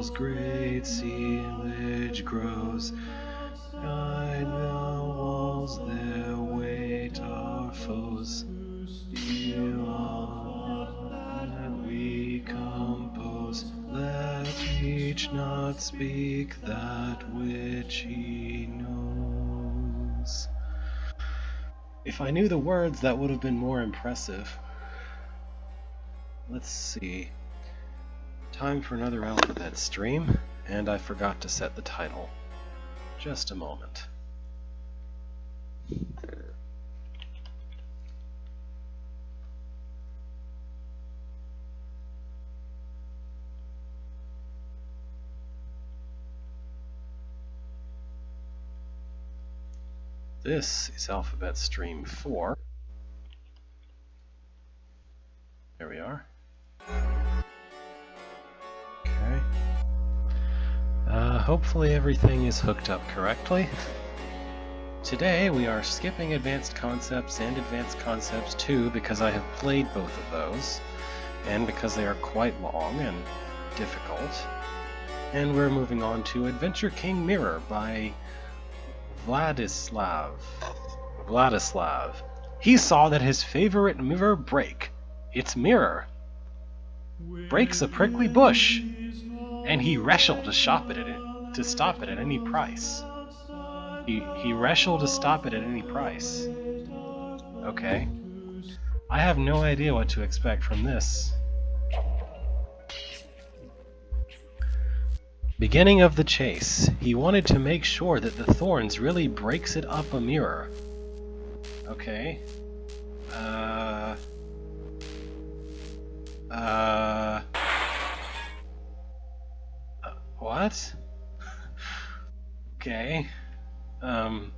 falls, great sealage grows. Guide the walls, their weight our foes. Feel all that we compose. Let each not speak that which he knows. If I knew the words, that would have been more impressive. Let's see. Time for another alphabet stream, and I forgot to set the title. Just a moment. This is Alphabet Stream 4. There we are. Okay. Hopefully everything is hooked up correctly. Today we are skipping Advanced Concepts and Advanced Concepts 2 because I have played both of those, and because they are quite long and difficult. And we're moving on to Adventure King Mirror by Vladislav. He saw that his favorite mirror break. Its mirror breaks a prickly bush, and he wrestled to stop it at any price. He wrestled to stop it at any price. Okay. I have no idea what to expect from this. Beginning of the chase. He wanted to make sure that the thorns really breaks it up a mirror. Okay. What? Okay. Oh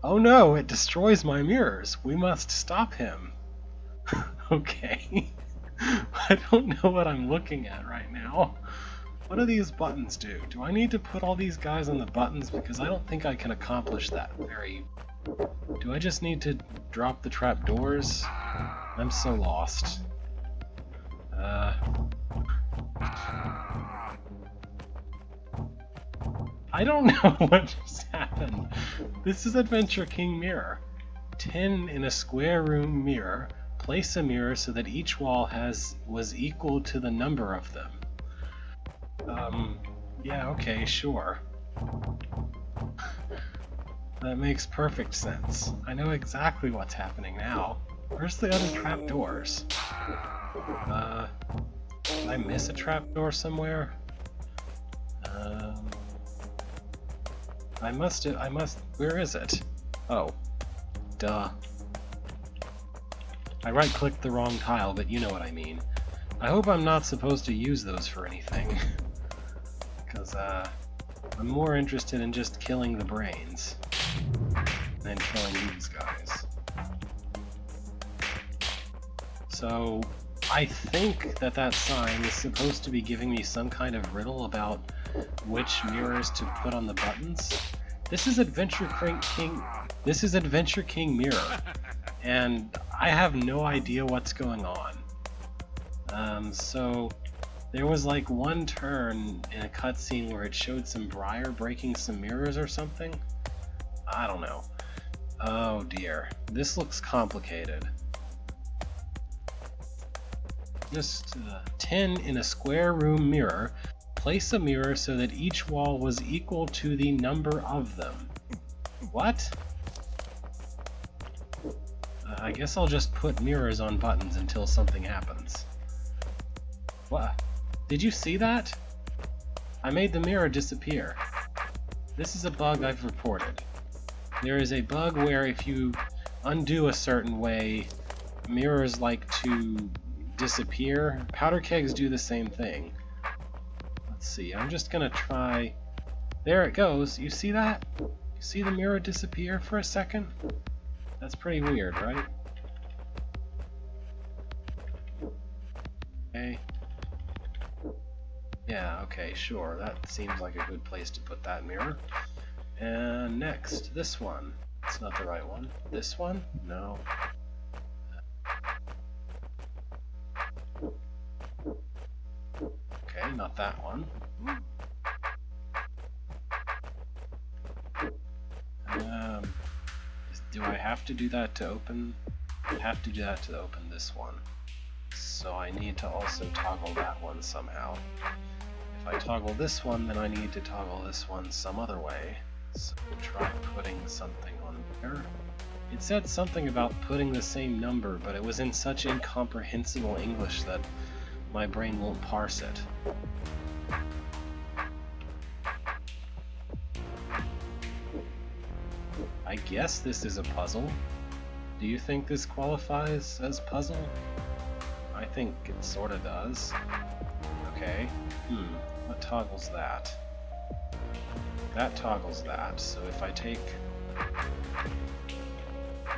no, it destroys my mirrors. We must stop him. Okay. I don't know what I'm looking at right now. What do these buttons do? Do I need to put all these guys on the buttons? Because I don't think I can accomplish that very... Do I just need to drop the trapdoors? I'm so lost. I don't know what just happened. This is Adventure King Mirror. 10 in a square room mirror. Place a mirror so that each wall was equal to the number of them. Yeah, okay, sure. That makes perfect sense. I know exactly what's happening now. Where's the other trapdoors? Did I miss a trapdoor somewhere? Where is it? Oh. Duh. I right-clicked the wrong tile, but you know what I mean. I hope I'm not supposed to use those for anything. Because, I'm more interested in just killing the brains than killing these guys. So, I think that sign is supposed to be giving me some kind of riddle about which mirrors to put on the buttons. This is Adventure King Mirror, and I have no idea what's going on. So there was like one turn in a cutscene where it showed some Briar breaking some mirrors or something. I don't know. Oh dear, this looks complicated. Just 10 in a square room mirror. Place a mirror so that each wall was equal to the number of them. What? I guess I'll just put mirrors on buttons until something happens. What? Did you see that? I made the mirror disappear. This is a bug I've reported. There is a bug where if you undo a certain way, mirrors like to disappear. Powder kegs do the same thing. Let's see, I'm just gonna try... There it goes, you see that? You see the mirror disappear for a second? That's pretty weird, right? Okay. Yeah, okay, sure, that seems like a good place to put that mirror. And next, this one. It's not the right one. This one? No. Okay, not that one. Do I have to do that to open? I have to do that to open this one. So I need to also toggle that one somehow. If I toggle this one, then I need to toggle this one some other way. So try putting something on there. It said something about putting the same number, but it was in such incomprehensible English that my brain won't parse it. I guess this is a puzzle. Do you think this qualifies as puzzle? I think it sorta does. Okay. What toggles that? That toggles that, so if I take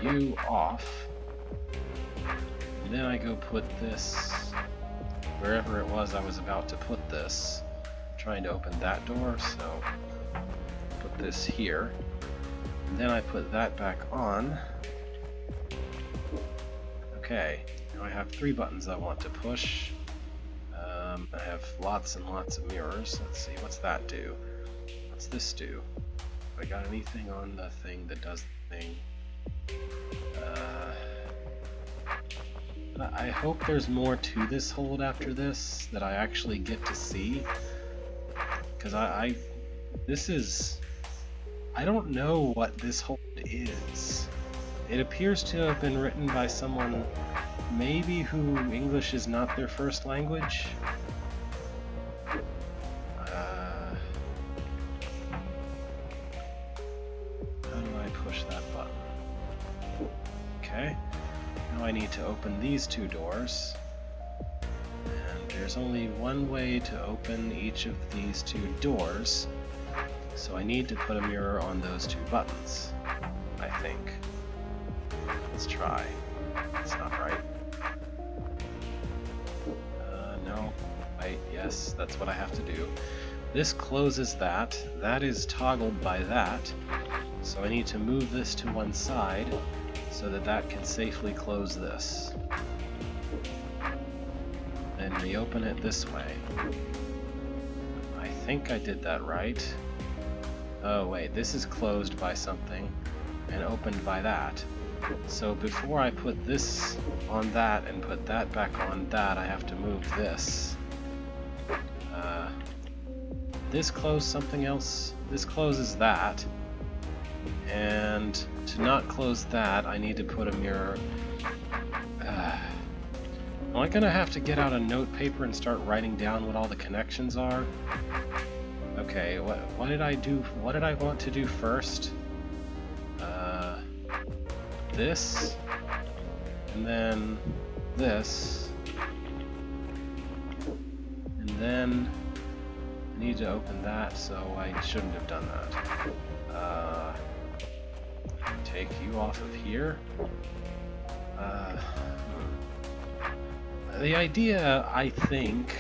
you off, and then I go put this wherever it was I was about to put this, I'm trying to open that door, so put this here. And then I put that back on. Okay, now I have 3 buttons I want to push. I have lots and lots of mirrors. Let's see, what's that do? What's this do? Have I got anything on the thing that does the thing? I hope there's more to this hold after this that I actually get to see. Because I don't know what this hold is. It appears to have been written by someone maybe who English is not their first language. How do I push that button? Okay. Now I need to open these 2 doors. And there's only one way to open each of these 2 doors. So I need to put a mirror on those 2 buttons, I think. Let's try. It's not right. No. Wait, yes, that's what I have to do. This closes that. That is toggled by that. So I need to move this to one side so that that can safely close this. Then reopen it this way. I think I did that right. Oh wait, this is closed by something and opened by that. So before I put this on that and put that back on that, I have to move this. This closed something else. This closes that. And to not close that, I need to put a mirror. Am I gonna have to get out a note paper and start writing down what all the connections are? Okay, what did I do? What did I want to do first? This, and then this, and then I need to open that, so I shouldn't have done that. Take you off of here. The idea, I think,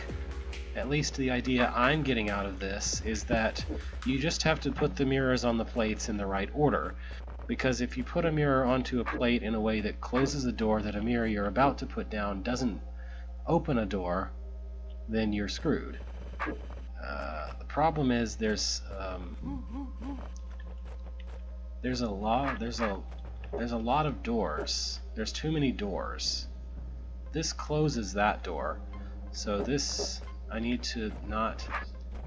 at least the idea I'm getting out of this, is that you just have to put the mirrors on the plates in the right order. Because if you put a mirror onto a plate in a way that closes a door that a mirror you're about to put down doesn't open a door, then you're screwed. The problem is there's a lot of doors. There's too many doors. This closes that door, so this I need to not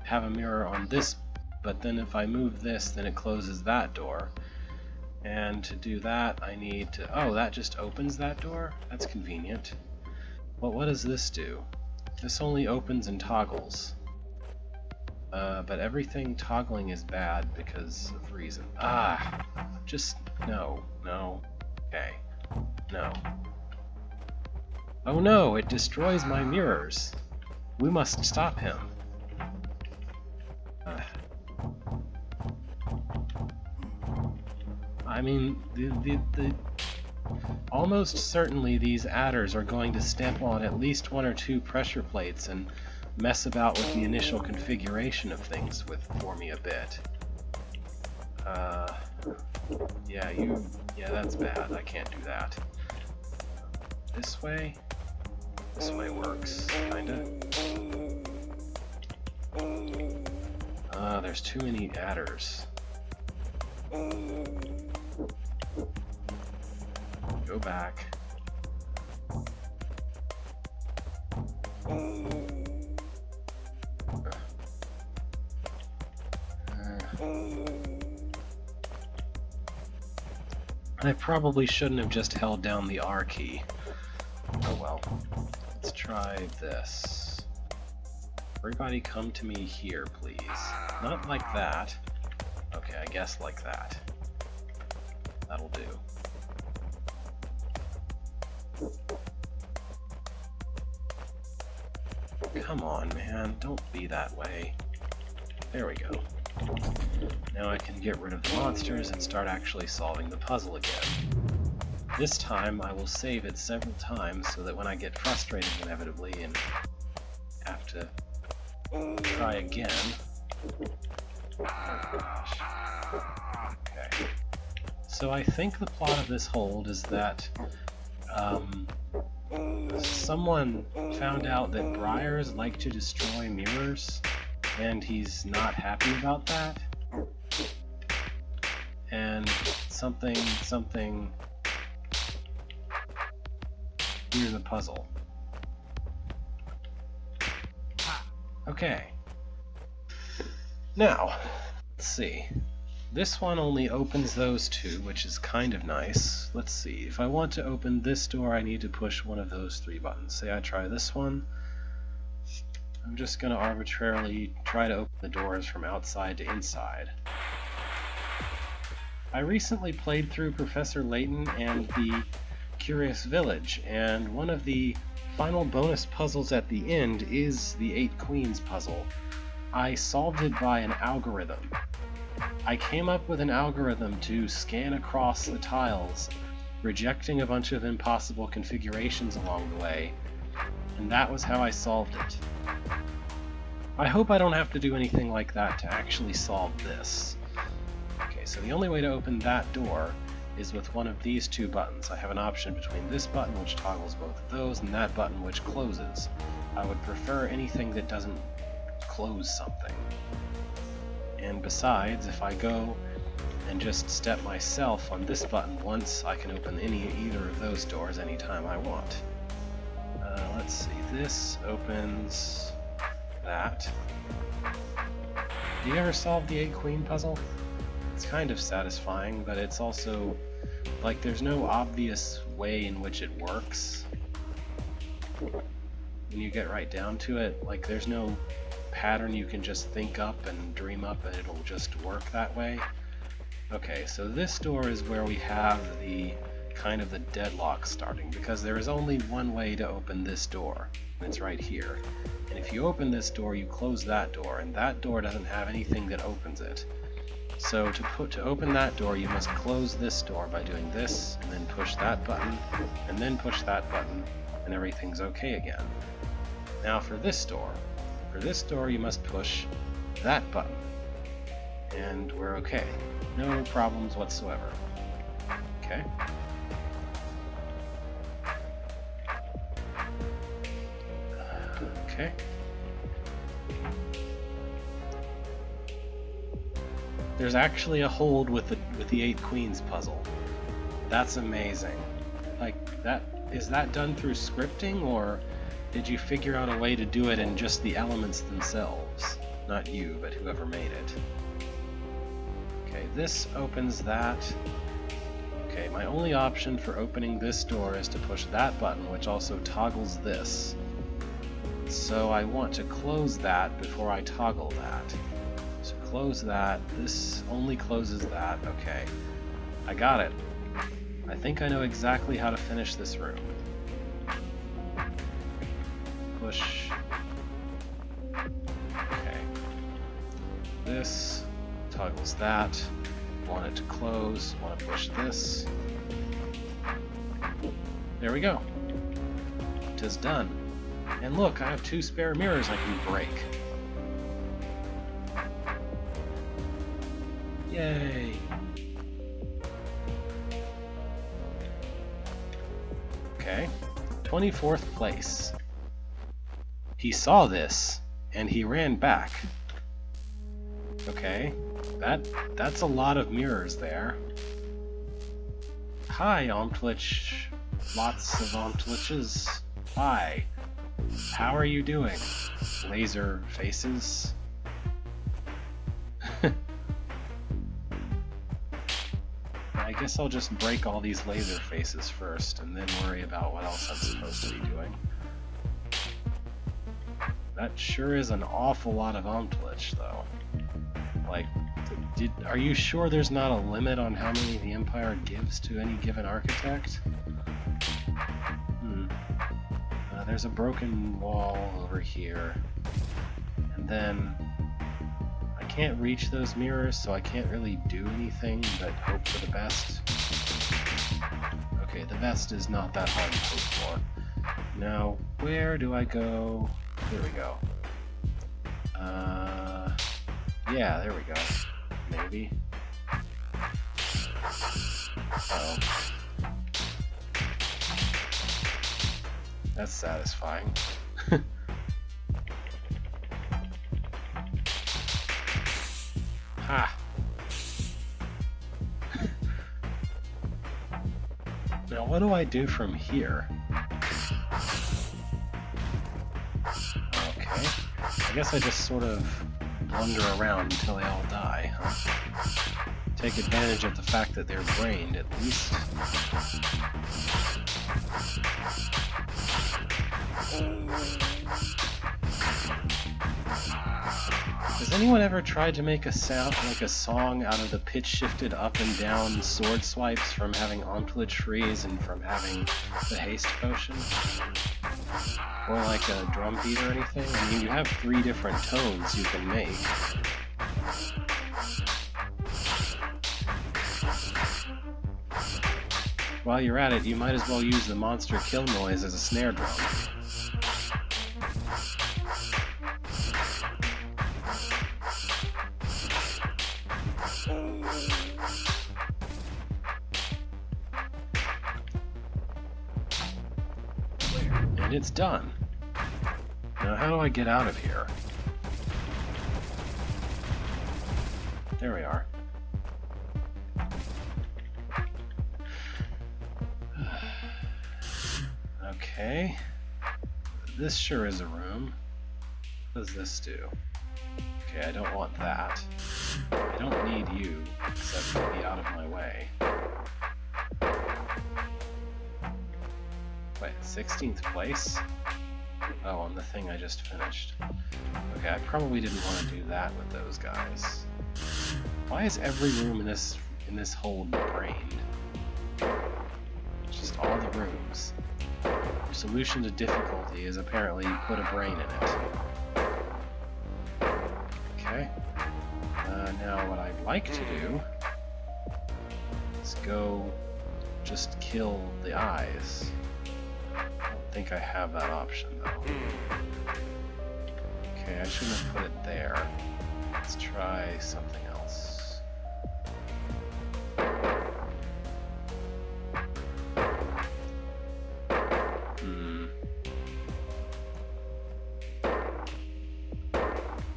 have a mirror on this, but then if I move this, then it closes that door. And to do that, I need to... Oh, that just opens that door? That's convenient. Well, what does this do? This only opens and toggles. But everything toggling is bad because of reason. Just... No. Okay. No. Oh no, it destroys my mirrors. We must stop him. I mean, almost certainly these adders are going to stamp on at least 1 or 2 pressure plates and mess about with the initial configuration of things for me a bit. Yeah, that's bad. I can't do that. This way? This way works, kinda. There's too many adders. Go back. I probably shouldn't have just held down the R key. Oh well. Let's try this. Everybody come to me here, please. Not like that. Okay, I guess like that. That'll do. Come on, man. Don't be that way. There we go. Now I can get rid of the monsters and start actually solving the puzzle again. This time I will save it several times so that when I get frustrated inevitably and have to try again... Oh gosh. Okay. So I think the plot of this hold is that someone found out that Briars like to destroy mirrors, and he's not happy about that. And something... Here's a puzzle. Okay. Now, let's see. This one only opens those two, which is kind of nice. Let's see. If I want to open this door, I need to push one of those three buttons. Say I try this one. I'm just going to arbitrarily try to open the doors from outside to inside. I recently played through Professor Layton and the Curious Village, and one of the final bonus puzzles at the end is the 8 Queens puzzle. I solved it by an algorithm. I came up with an algorithm to scan across the tiles, rejecting a bunch of impossible configurations along the way, and that was how I solved it. I hope I don't have to do anything like that to actually solve this. Okay, so the only way to open that door is with one of these two buttons. I have an option between this button, which toggles both of those, and that button, which closes. I would prefer anything that doesn't close something. And besides, if I go and just step myself on this button once, I can open either of those doors anytime I want. Let's see, this opens that. Do you ever solve the 8 Queen puzzle? It's kind of satisfying, but it's also like there's no obvious way in which it works. When you get right down to it, like there's no pattern you can just think up and dream up and it'll just work that way. Okay, so this door is where we have the kind of the deadlock starting, because there is only one way to open this door, and it's right here. And if you open this door, you close that door, and that door doesn't have anything that opens it. So to open that door, you must close this door by doing this, and then push that button, and then push that button, and everything's okay again. Now for this door you must push that button, and we're okay. No problems whatsoever. Okay. Okay. There's actually a hold with the 8 Queens puzzle. That's amazing. Like, is that done through scripting, or did you figure out a way to do it in just the elements themselves? Not you, but whoever made it. Okay, this opens that. Okay, my only option for opening this door is to push that button, which also toggles this. So I want to close that before I toggle that. So close that. This only closes that. Okay, I got it. I think I know exactly how to finish this room. Push. Okay. This toggles that. Want it to close. Want to push this. There we go. Tis done. And look, I have 2 spare mirrors I can break. Yay! Okay, 24th place. He saw this, and he ran back. Okay, that's a lot of mirrors there. Hi, Omtlich. Lots of Omtliches. Hi. How are you doing? Laser faces? I guess I'll just break all these laser faces first, and then worry about what else I'm supposed to be doing. That sure is an awful lot of Omtlich, though. Like, are you sure there's not a limit on how many the Empire gives to any given architect? There's a broken wall over here. And then I can't reach those mirrors, so I can't really do anything but hope for the best. Okay, the best is not that hard to hope for. Now, where do I go? Here we go. Yeah, there we go. Maybe. Uh-oh. That's satisfying. Ha! Now what do I do from here? Okay. I guess I just sort of blunder around until they all die, huh? Take advantage of the fact that they're brained, at least. Has anyone ever tried to make a sound like a song out of the pitch-shifted up and down sword swipes from having Omtlich freeze and from having the haste potion? Or like a drum beat or anything? I mean, you have 3 different tones you can make. While you're at it, you might as well use the monster kill noise as a snare drum. And it's done. Now how do I get out of here? There we are. Okay. This sure is a room. What does this do? Okay, I don't want that. I don't need you, except to be out of my way. Wait, 16th place? Oh, on the thing I just finished. Okay, I probably didn't want to do that with those guys. Why is every room in this hold brained? It's just all the rooms. Your solution to difficulty is apparently you put a brain in it. Okay. Now what I'd like to do is go just kill the eyes. I don't think I have that option though. Okay, I shouldn't have put it there. Let's try something else.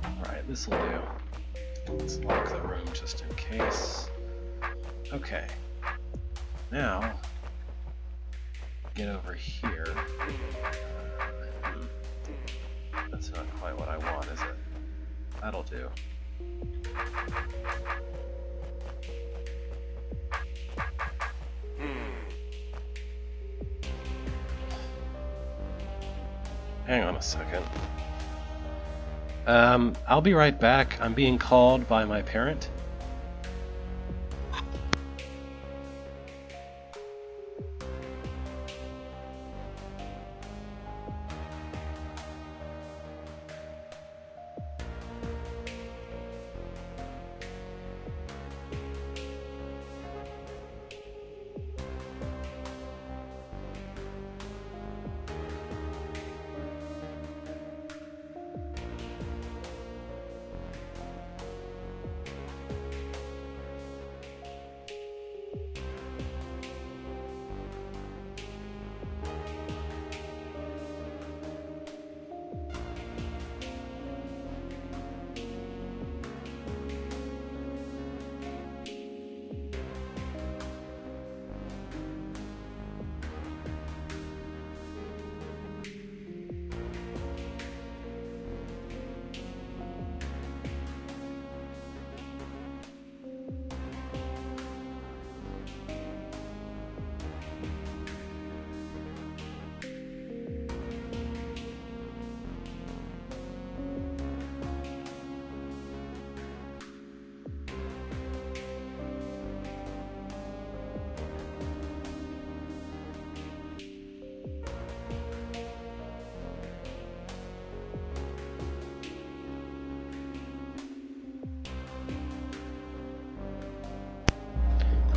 Alright, this'll do. Let's lock the room just in case. Okay. Now, get over here. That's not quite what I want, is it? That'll do. Hang on a second. I'll be right back. I'm being called by my parent.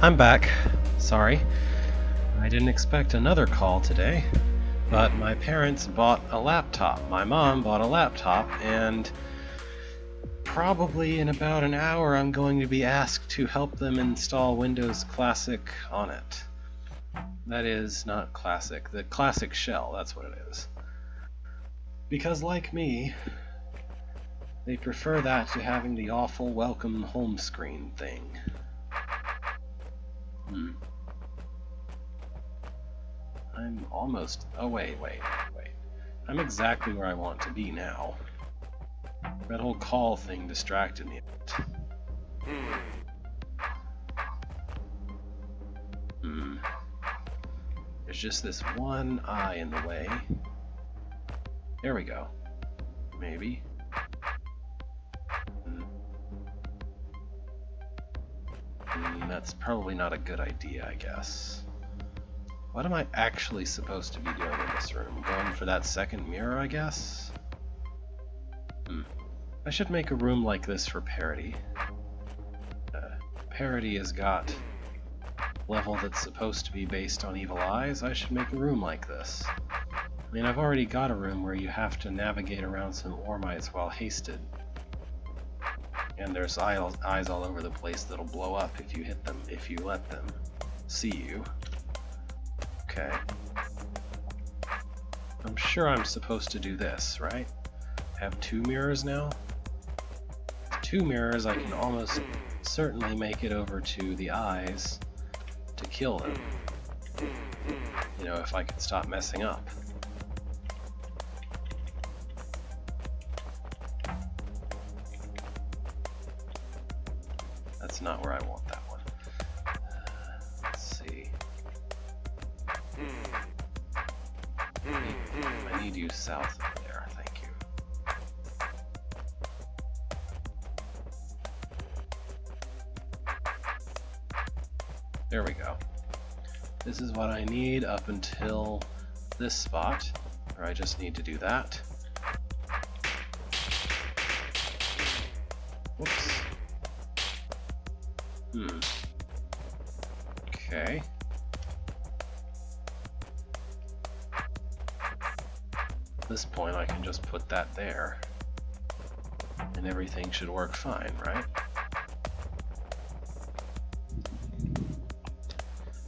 I'm back. Sorry. I didn't expect another call today, but my parents bought a laptop. My mom bought a laptop, and probably in about an hour I'm going to be asked to help them install Windows Classic on it. That is not Classic, the Classic Shell, that's what it is. Because like me, they prefer that to having the awful welcome home screen thing. I'm almost... oh wait. I'm exactly where I want to be now. That whole call thing distracted me a bit. There's just this one eye in the way. There we go. Maybe. That's probably not a good idea, I guess. What am I actually supposed to be doing in this room? Going for that second mirror, I guess? I should make a room like this for Parody. Parody has got a level that's supposed to be based on Evil Eyes. I should make a room like this. I mean, I've already got a room where you have to navigate around some Ormites while hasted. And there's eyes all over the place that'll blow up if you hit them, if you let them see you. Okay. I'm sure I'm supposed to do this, right? Have 2 mirrors now? With 2 mirrors, I can almost certainly make it over to the eyes to kill them. You know, if I can stop messing up. That's not where I want that one. Let's see. I need you south of there, thank you. There we go. This is what I need up until this spot, where I just need to do that. Whoops. Okay. At this point I can just put that there. And everything should work fine, right?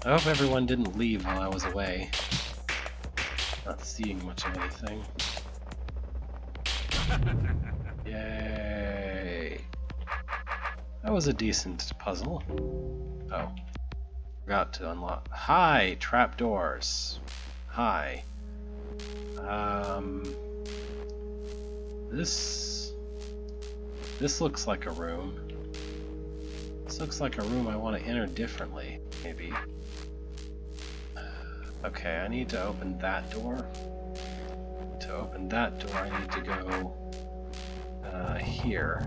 I hope everyone didn't leave while I was away. Not seeing much of anything. Yay! That was a decent puzzle. Oh. Forgot to unlock. Hi, trapdoors. Hi. This looks like a room. This looks like a room I want to enter differently, maybe. Okay, I need to open that door. To open that door, I need to go here.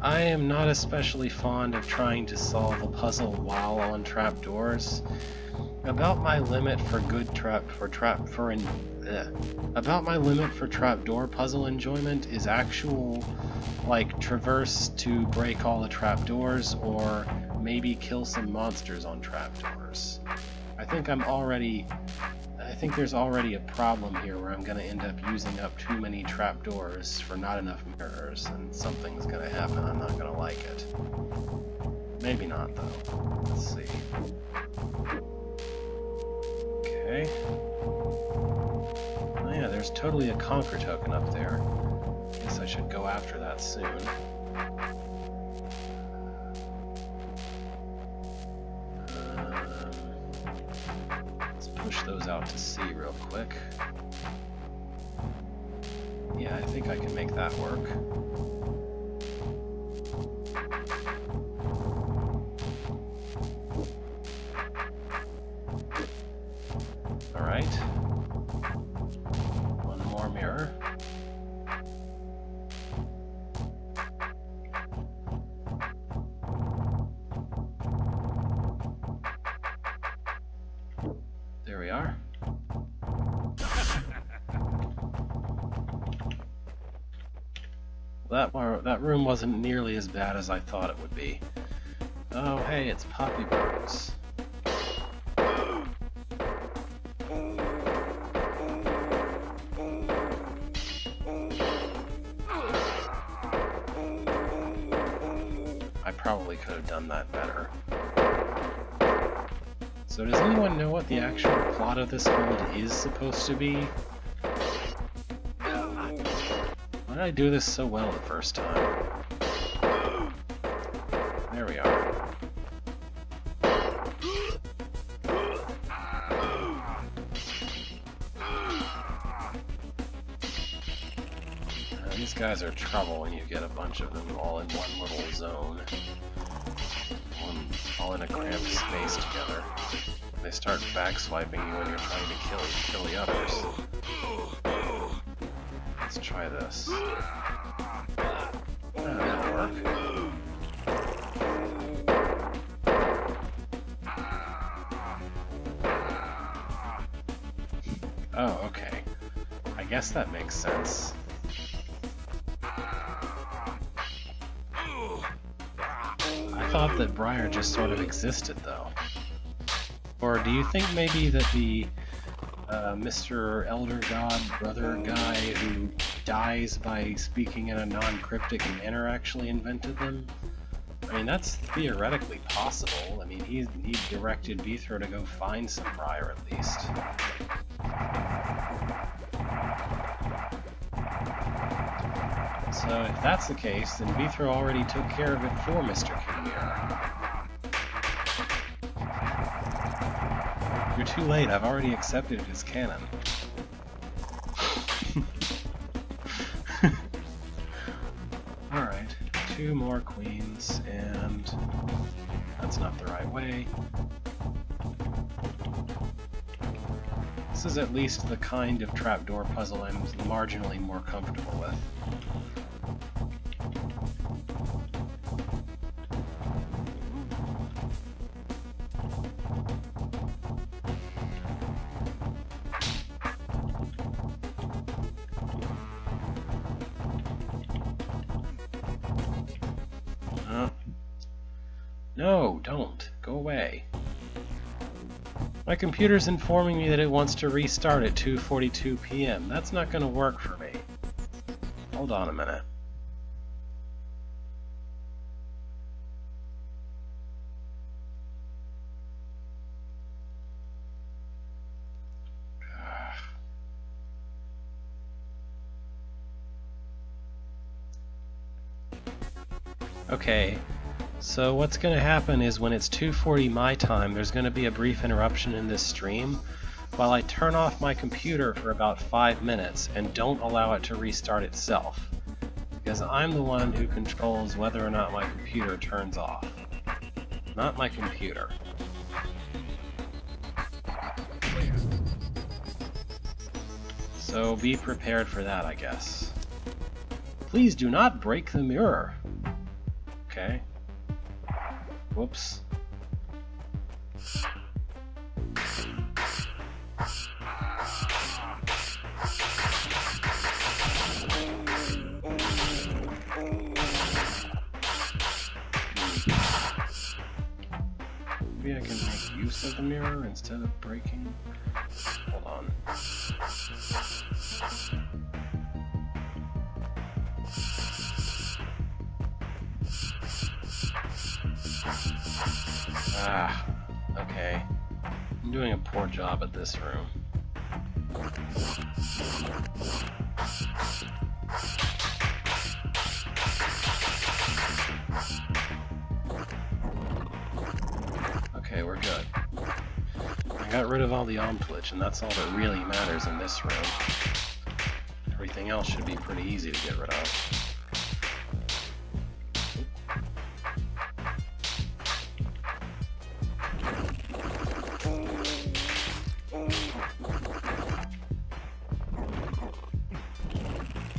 I am not especially fond of trying to solve a puzzle while on trapdoors. About my limit for trapdoor puzzle enjoyment is actual, like, traverse to break all the trapdoors, or maybe kill some monsters on trapdoors. I think there's already a problem here where I'm gonna end up using up too many trapdoors for not enough mirrors, and something's gonna happen. I'm not gonna like it. Maybe not, though. Let's see. Okay. Oh yeah, there's totally a conquer token up there. Guess I should go after that soon. Let's push those out to sea real quick. Yeah, I think I can make that work. Alright. One more mirror. There we are. that room wasn't nearly as bad as I thought it would be. Oh, hey, it's Poppy Bros. I probably could have done that better. So does anyone know what the actual plot of this hold is supposed to be? Why did I do this so well the first time? There we are. These guys are trouble when you get a bunch of them all in one little zone. All in a cramped space together. They start backswiping you when you're trying to kill the others. Let's try this. That'll work. Oh, okay. I guess that makes sense. I thought that Briar just sort of existed, though. Or do you think maybe that the Mr. Elder God Brother guy who dies by speaking in a non-cryptic manner actually invented them? I mean, that's theoretically possible. I mean, he directed Vithro to go find some Briar at least. So if that's the case, then Vithro already took care of it for Mr. Chimera. You're too late, I've already accepted it as canon. Alright, 2 more queens, and that's not the right way. This is at least the kind of trapdoor puzzle I'm marginally more comfortable with. No, don't. Go away. My computer's informing me that it wants to restart at 2:42 p.m. That's not going to work for me. Hold on a minute. Okay. So what's going to happen is when it's 2:40 my time, there's going to be a brief interruption in this stream while I turn off my computer for about 5 minutes and don't allow it to restart itself, because I'm the one who controls whether or not my computer turns off, not my computer. So be prepared for that, I guess. Please do not break the mirror. Okay. Whoops. Maybe I can make use of the mirror instead of breaking. Hold on. Ah, okay. I'm doing a poor job at this room. Okay, we're good. I got rid of all the omplage, and that's all that really matters in this room. Everything else should be pretty easy to get rid of.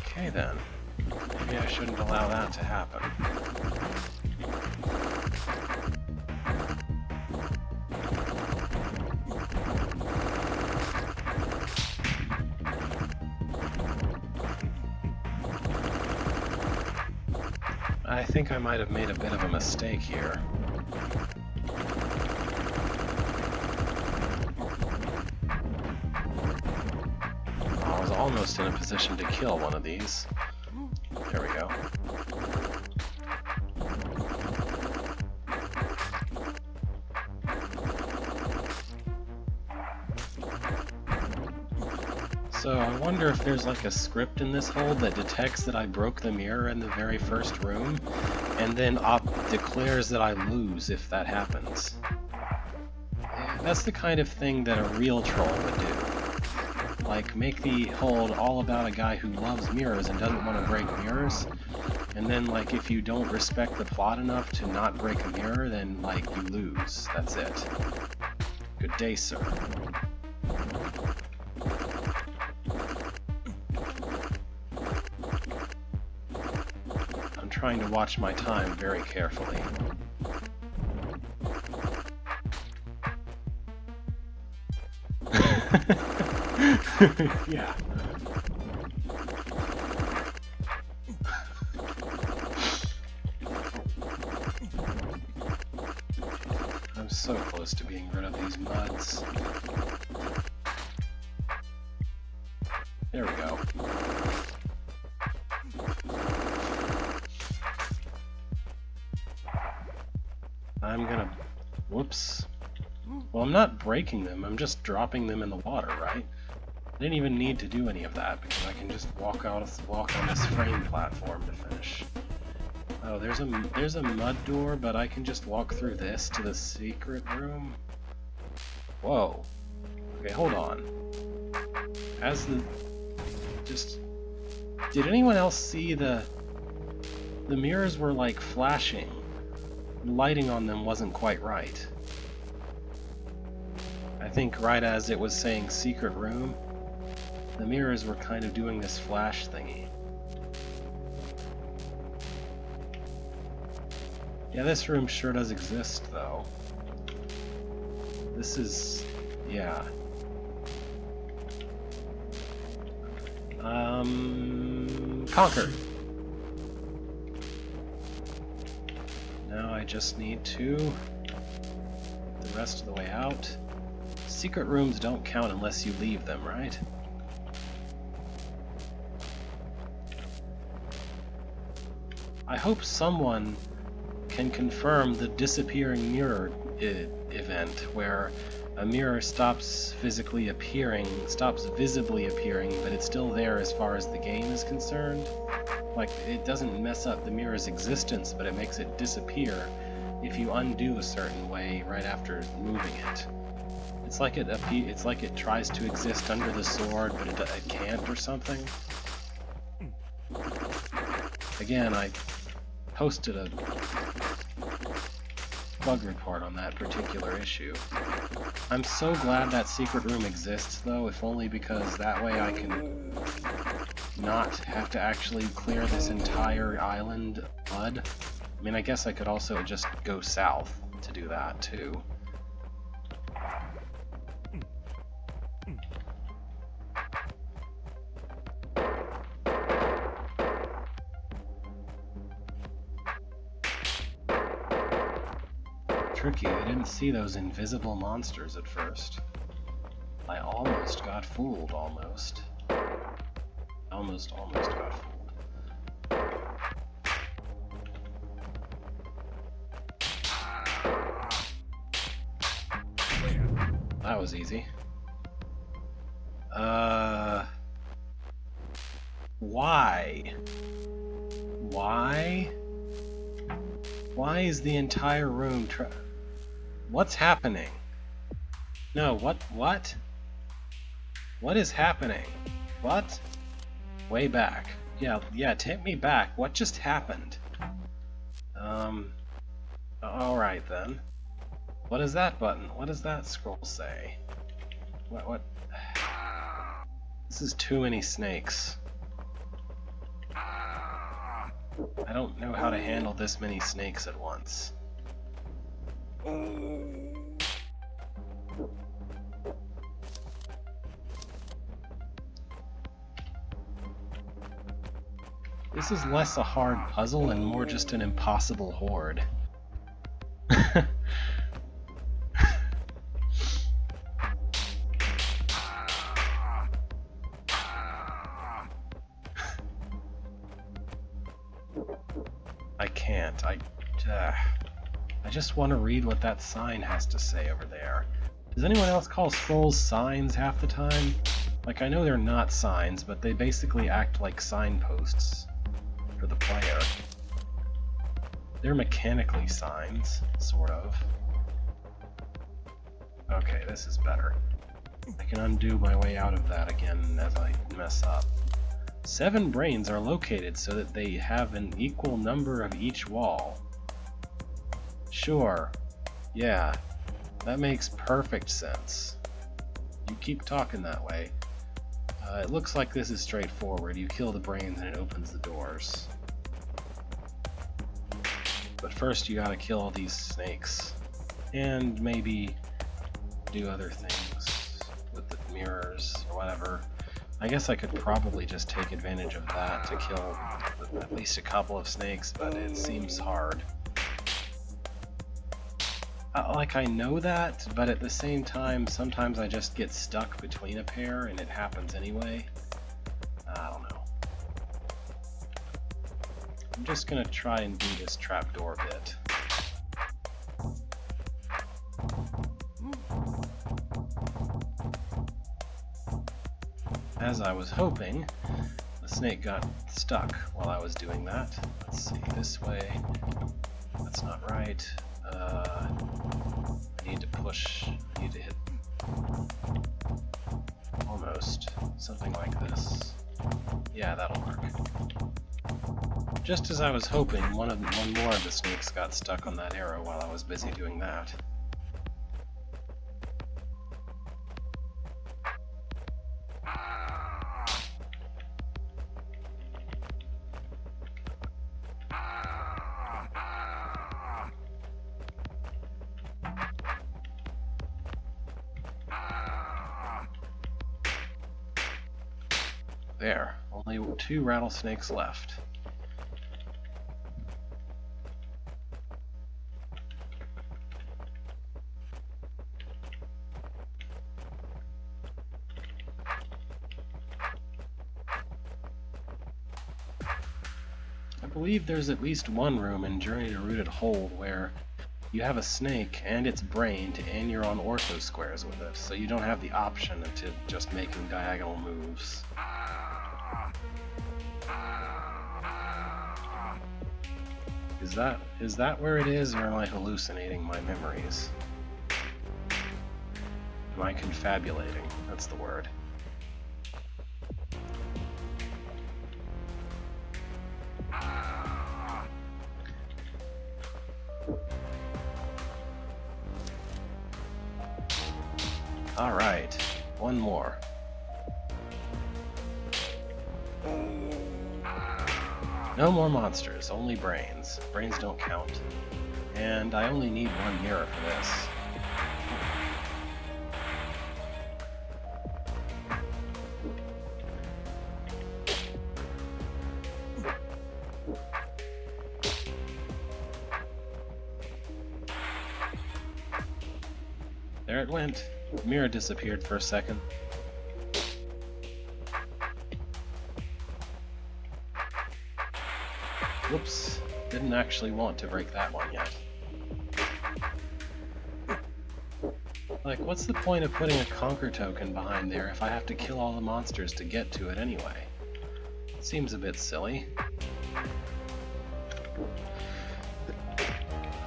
Okay then. Maybe I shouldn't allow that to happen. I think I might have made a bit of a mistake here. I was almost in a position to kill one of these. There we go. So I wonder if there's like a script in this hold that detects that I broke the mirror in the very first room, and then declares that I lose if that happens. That's the kind of thing that a real troll would do. Like, make the hold all about a guy who loves mirrors and doesn't want to break mirrors, and then, like, if you don't respect the plot enough to not break a mirror, then, like, you lose. That's it. Good day, sir. I'm trying to watch my time very carefully. Yeah. I'm so close to being rid of these muds. There we go. I'm gonna... Whoops. Well, I'm not breaking them, I'm just dropping them in the water, right? I didn't even need to do any of that, because I can just walk on this frame platform to finish. Oh, there's a mud door, but I can just walk through this to the secret room? Whoa. Okay, hold on. Did anyone else see the mirrors were like flashing? The lighting on them wasn't quite right. I think right as it was saying secret room, the mirrors were kind of doing this flash thingy. Yeah, this room sure does exist, though. This is... yeah. Conquered! Now I just need to... get the rest of the way out. Secret rooms don't count unless you leave them, right? I hope someone can confirm the disappearing mirror event, where a mirror stops visibly appearing, but it's still there as far as the game is concerned. Like, it doesn't mess up the mirror's existence, but it makes it disappear if you undo a certain way right after moving it. It's like it tries to exist under the sword, but it can't or something. Again, I posted a bug report on that particular issue. I'm so glad that secret room exists, though, if only because that way I can not have to actually clear this entire island mud. I mean, I guess I could also just go south to do that, too. Tricky, I didn't see those invisible monsters at first. I almost got fooled, almost. Almost got fooled. That was easy. Why? Why? Why is the entire room What's happening? No, what? What is happening? What? Way back. Yeah, take me back. What just happened? Alright then. What is that button? What does that scroll say? What? This is too many snakes. I don't know how to handle this many snakes at once. This is less a hard puzzle and more just an impossible horde. I can't. I just want to read what that sign has to say over there. Does anyone else call scrolls signs half the time? Like, I know they're not signs, but they basically act like signposts for the player. They're mechanically signs, sort of. Okay, this is better. I can undo my way out of that again as I mess up. 7 brains are located so that they have an equal number of each wall. Sure. Yeah. That makes perfect sense. You keep talking that way. It looks like this is straightforward. You kill the brains and it opens the doors. But first you gotta kill all these snakes. And maybe do other things with the mirrors or whatever. I guess I could probably just take advantage of that to kill at least a couple of snakes, but it seems hard. Like, I know that, but at the same time, sometimes I just get stuck between a pair, and it happens anyway. I don't know. I'm just gonna try and do this trapdoor bit. As I was hoping, the snake got stuck while I was doing that. Let's see, this way. That's not right. I need to push, I need to hit almost something like this. Yeah, that'll work. Just as I was hoping, one more of the snakes got stuck on that arrow while I was busy doing that. There, only 2 rattlesnakes left. I believe there's at least one room in Journey to Rooted Hold where you have a snake and its brain, and you're on ortho squares with it, so you don't have the option of just making diagonal moves. Is that where it is, or am I hallucinating my memories? Am I confabulating? That's the word. Alright, one more. No more monsters, only brains. Brains don't count. And I only need 1 mirror for this. There it went. The mirror disappeared for a second. Whoops, didn't actually want to break that one yet. Like, what's the point of putting a conquer token behind there if I have to kill all the monsters to get to it anyway? Seems a bit silly.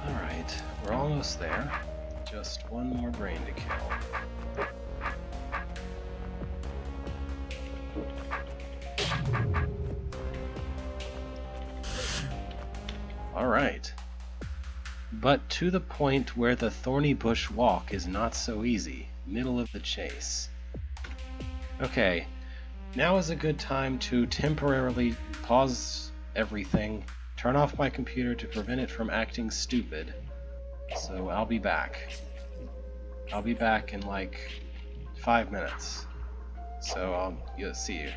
Alright, we're almost there. Just 1 more brain to kill. Alright. But to the point where the thorny bush walk is not so easy. Middle of the chase. Okay, now is a good time to temporarily pause everything, turn off my computer to prevent it from acting stupid. So I'll be back. I'll be back in like 5 minutes. So I'll see you.